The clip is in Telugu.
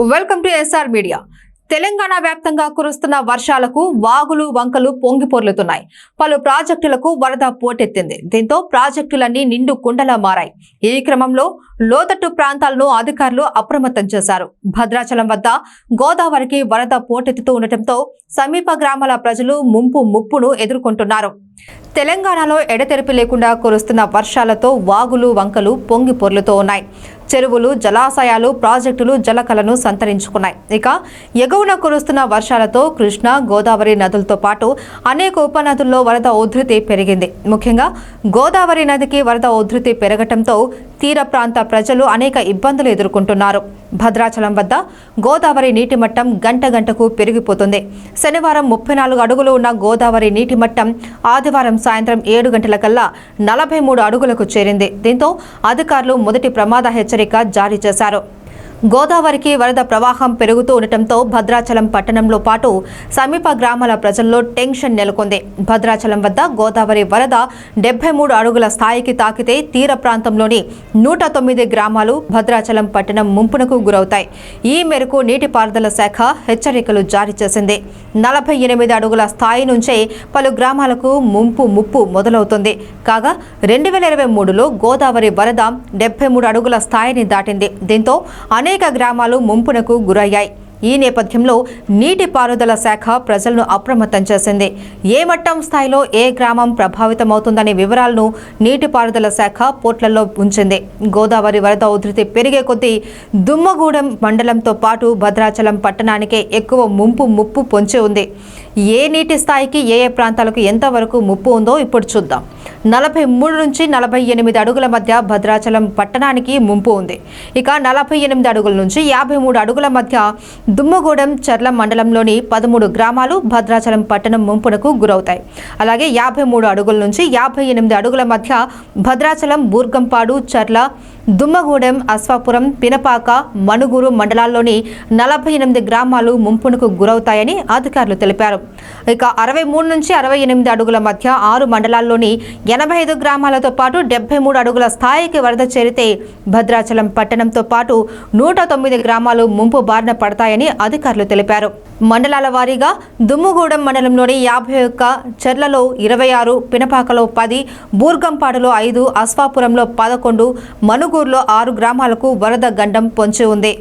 Welcome to SR media. Telangana వ్యాప్తంగా కురుస్తున్న వర్షాలకు వాగులు వంకలు పొంగిపొర్లుతున్నాయి. పలు ప్రాజెక్టులకు వరద పోటెత్తింది. దీంతో ప్రాజెక్టులన్నీ నిండు కుండలా మారాయి. ఈ క్రమంలో లోతట్టు ప్రాంతాలను అధికారులు అప్రమత్తం చేశారు. భద్రాచలం వద్ద గోదావరికి వరద పోటెత్తుతూ ఉండటంతో సమీప గ్రామాల ప్రజలు ముప్పును ఎదుర్కొంటున్నారు. తెలంగాణలో ఎడతెరిపి లేకుండా కురుస్తున్న వర్షాలతో వాగులు వంకలు పొంగి పొర్లుతూ ఉన్నాయి. చెరువులు, జలాశయాలు, ప్రాజెక్టులు జలకలను సంతరించుకున్నాయి. ఇక ఎగువన కురుస్తున్న వర్షాలతో కృష్ణా, గోదావరి నదులతో పాటు అనేక ఉపనదుల్లో వరద ఉధృతి పెరిగింది. ముఖ్యంగా గోదావరి నదికి వరద ఉధృతి పెరగటంతో తీర ప్రాంత ప్రజలు అనేక ఇబ్బందులు ఎదుర్కొంటున్నారు. భద్రాచలం వద్ద గోదావరి నీటి మట్టం గంట గంటకు పెరిగిపోతుంది. శనివారం 34 అడుగులు ఉన్న గోదావరి నీటి మట్టం ఆదివారం సాయంత్రం 7 గంటల కల్లా 43 అడుగులకు చేరింది. దీంతో అధికారులు మొదటి ప్రమాద హెచ్చరిక జారీ చేశారు. గోదావరికి వరద ప్రవాహం పెరుగుతూ ఉండటంతో భద్రాచలం పట్టణంలో పాటు సమీప గ్రామాల ప్రజల్లో టెన్షన్ నెలకొంది. భద్రాచలం వద్ద గోదావరి వరద 73 అడుగుల స్థాయికి తాకితే తీర ప్రాంతంలోని 109 గ్రామాలు భద్రాచలం పట్టణం ముంపునకు గురవుతాయి. ఈ మేరకు నీటిపారుదల శాఖ హెచ్చరికలు జారీ చేసింది. 48 అడుగుల స్థాయి నుంచే పలు గ్రామాలకు ముప్పు మొదలవుతుంది. కాగా 2023లో గోదావరి వరద 73 అడుగుల స్థాయిని దాటింది. దీంతో అనేక గ్రామాలు ముంపునకు గురయ్యాయి. ఈ నేపథ్యంలో నీటిపారుదల శాఖ ప్రజలను అప్రమత్తం చేసింది. ఏ మట్టం స్థాయిలో ఏ గ్రామం ప్రభావితమవుతుందనే వివరాలను నీటిపారుదల శాఖ పోర్టల్లో ఉంచింది. గోదావరి వరద ఉధృతి పెరిగే కొద్దీ దుమ్మగూడెం మండలంతో పాటు భద్రాచలం పట్టణానికే ఎక్కువ ముప్పు పొంచి ఉంది. ఏ నీటి స్థాయికి ఏ ప్రాంతాలకు ఎంతవరకు ముప్పు ఉందో ఇప్పుడు చూద్దాం. 43 నుంచి 48 అడుగుల మధ్య భద్రాచలం పట్టణానికి ముంపు ఉంది. ఇక 48 అడుగుల నుంచి 53 అడుగుల మధ్య దుమ్మగూడెం చర్ల మండలంలోని 13 గ్రామాలు భద్రాచలం పట్టణం ముంపునకు గురవుతాయి. అలాగే 53 అడుగుల నుంచి 58 అడుగుల మధ్య భద్రాచలం, బూర్గంపాడు, చర్ల, దుమ్మగూడెం, అశ్వాపురం, పినపాక, మనుగురు మండలాల్లోని 48 గ్రామాలు ముంపునకు గురవుతాయని అధికారులు తెలిపారు. ఇక 63 నుంచి 68 అడుగుల మధ్య 6 మండలాల్లోని 85 గ్రామాలతో పాటు 73 అడుగుల స్థాయికి వరద చేరితే భద్రాచలం పట్టణంతో పాటు 109 గ్రామాలు ముంపు బారిన పడతాయని అధికారులు తెలిపారు. మండలాల వారీగా దుమ్మగూడెం మండలంలోని 51, చర్లలో 26, పినపాకలో 10, బూర్గంపాడులో 5, అశ్వాపురంలో 11, మనుగూరులో 6 గ్రామాలకు వరద గండం పొంచి ఉంది.